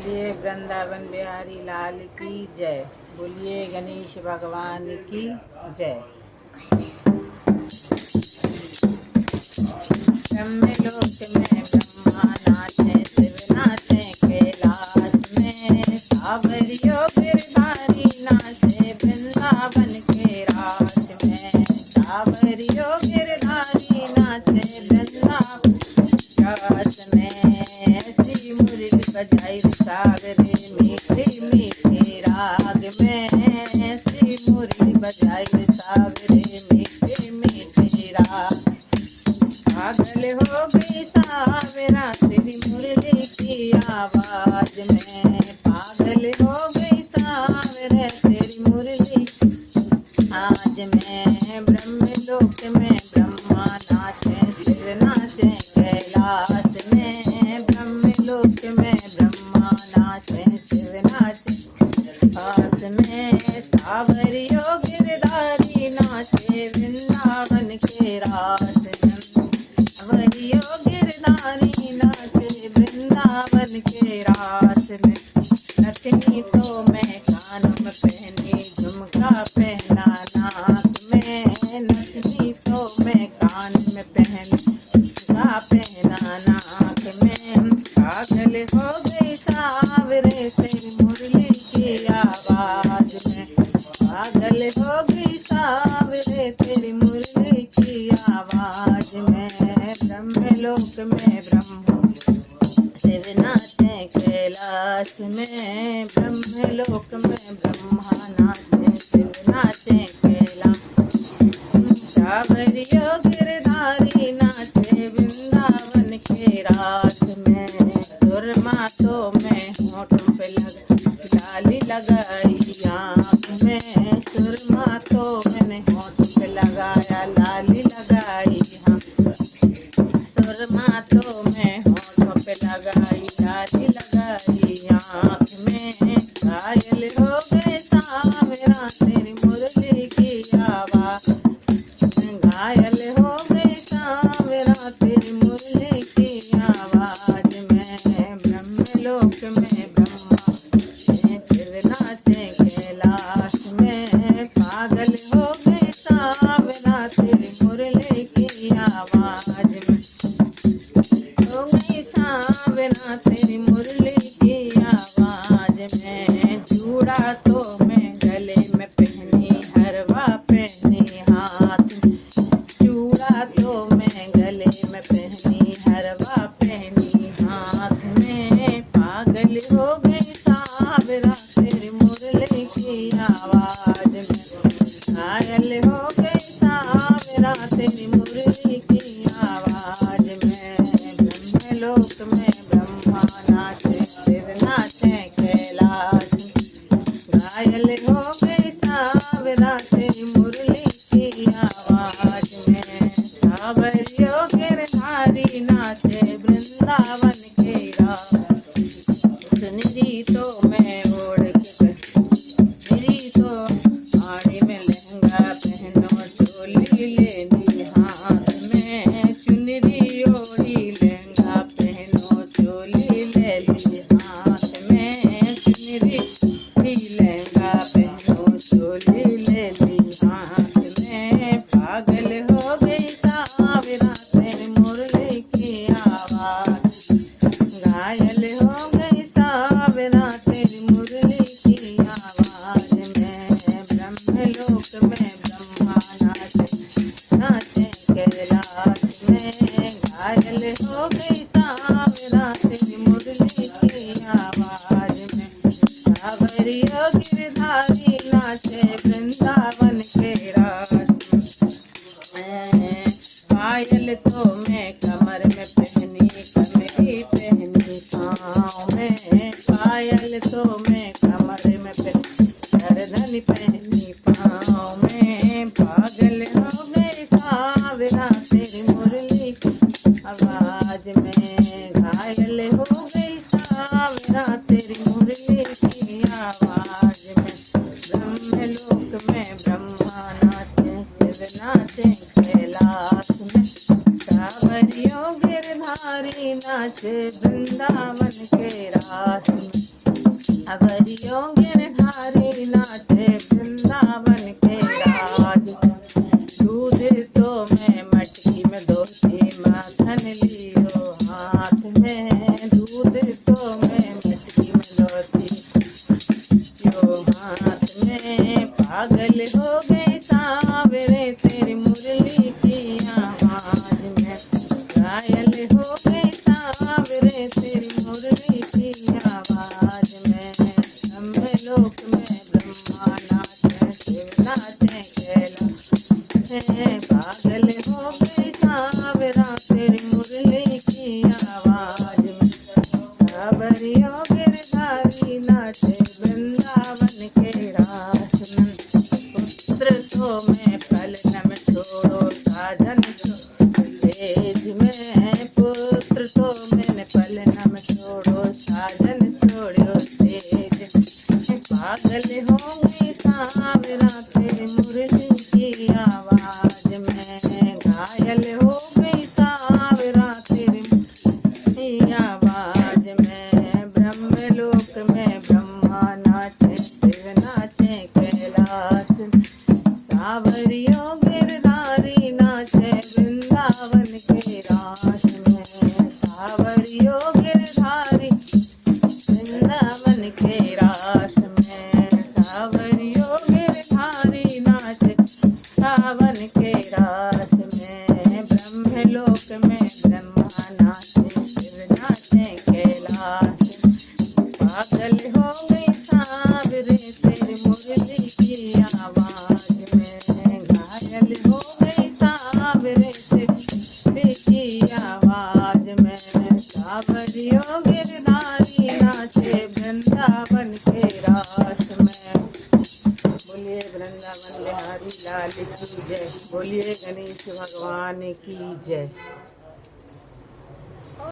बोलिए वृंदावन बिहारी लाल की जय। बोलिए गणेश भगवान की जय। ब्रह्मलोक में ब्रह्मा नाचे, शिव नाचे कैलाश में, सावरियो गिरधारी नाचे वृंदावन के रास में, सावरियो गिरधारी नाचे वृंदावन रास में। ऐसी मुरली बजाई सावरे मीठे मीठे राग में, ऐसी मुरली बजाई सावरे मीठे मीठे राग। पागल हो गई सावरा तेरी मुरली की आवाज में, पागल हो गई सावरा तेरी मुरली आज में। ब्रह्मलोक में ब्रह्मा नाचे, शिव नाचे कैलाश में, ब्रह्मलोक में ब्रह्मा नाचे, शिव नाचे पास में, सावरियो गिरधारी नाचे वृंदावन के रास में, सावरियो गिरधारी नाचे वृंदावन के रास में। नथनी तो मैं कान में पहनी, झुमका पहना नाक में, नथनी तो मैं कान में पहनी, झुमका पहना नाक में। पागल हो गई सावरे तेरी मुरली की आवाज में, पागल हो गई सावरे तेरी मुरली की आवाज में। ब्रह्मलोक में ब्रह्मा शिव नाचे कैलाश में, ब्रह्मलोक में ब्रह्मा नाचे, शिव नाचे कैलाश। सावरियो गिरधारी नाचे वृंदावन के रास में, सुरमा तो मैं होठों पे लाली लगाई आँख में, सुरमा तो मैंने होठों पे लगाया लाली लगाई हाँ, सुरमा तो मैं होठों पे लगाई लाली लगाई आँख में। घायल हो गए सावरा तेरी मुरली की आवाज, घायल हो गए सावरा तेरी मुरली की आवाज में। ब्रह्मलोक में ब्रह्मा शिव नाचे कैलाश में, पागल हो गए सावरा तेरी मुरली की आवाज में, हो गई सावरा तेरी मुरली की आवाज में। जूड़ा तो मैं गले में पहनी, हरवा पहनी हाथ में, चूड़ा तो मैं गले में पहनी, हरवा पहनी हाथ में। पागल हो गई सावरा तेरी मुरली की आवाज में, घायल हो गई सावरा तेरी मुरली की आवाज में। ब्रह्मलोक में ब्रह्मा नाचे, शिव नाचे कैलाश में, घायल हो गई सावरा तेरी मुरली की आवाज में। सावरियो गिरधारी नाचे वृंदावन के रास, सुनरी तो मैं ओढ़ के मेरी तो आड़ी में लहंगा पहनो, चोली लेनी हाथ में, चुनरी ओढ़ी लहंगा पहनो, चोली ले ली हाथ में, चुनरी लहंगा पहनो, चोली ले ली हाथ में। पागल हो गई सावरा तेरी मुरली की आवाज, घायल हो गई सावरा तेरी मुरली की आवाज में। ब्रह्मलोक में ब्रह्मा नाचे नाचे कैलाश में, घायल हो गई सावरा तेरी मुरली की आवाज में। सावरियो गिरधारी नाचे वृंदावन के रास में, पायल तो मैं कमर में पहनी, कमरी पहनी पाँव में, पायल तो मैं कमर में पहनी, गर्दन पहनी पाँव में। पागल हो गई सावरा तेरी मुरली की आवाज में, घायल हो गई सावरा तेरी मुरली की आवाज में। ब्रह्मलोक में ब्रह्मा नाचे, शिव नाचे कैलाश में, सावरियो गिरधारी नाचे वृंदावन के रास में। सावरियों गिरधारी नाचे वृंदावन के राज। दूध तो मैं मटकी में धोती माखन लियो हाथ में। दूध तो मैं मटकी में धोती यो हाथ में। पागल हो गए सावरे तेरी मुरली की आवाज में। घायल हो गए सावरे तेरी मुरली की आवाज में। ब्रह्मलोक में ब्रह्मा नाचे शिव नाचे कैलाश में। पागल हो गए सावरा तेरी मुरली की आवाज में। सावरियों गिरधारी नाचे वृंदावन के रास में। पुत्र तो मैं पलन में छोड़ो साजन तेज में। पुत्र तो मैंने पलन में छोड़ो साजन छोड़ो तेज। पागल होंगे सावरा तेरी मुरली की आवाज में। घायल हो गई सावरा तेरी आवाज में। ब्रह्मलोक में ब्रह्मा नाचे शिव नाचे कैलाश में। सावरियों गिरधारी नाचे वृंदावन के रास में। सावरियों गिरधारी वृंदावन के रास में। सावरियों गिरधारी नाचे सावन के रास में। ब्रह्मलोक में ब्रह्मा नाचे शिव नाचे कैलाश में। पागल हो गई सावरे तेरी मुरली की आवाज में। घायल हो गई सावरे तेरी की आवाज में। सावरियों गिरधारी नाचे वृंदावन के रास में। बोलिए वृंदावन बिहारी लाल की जय। बोलिए गणेश भगवान की जय।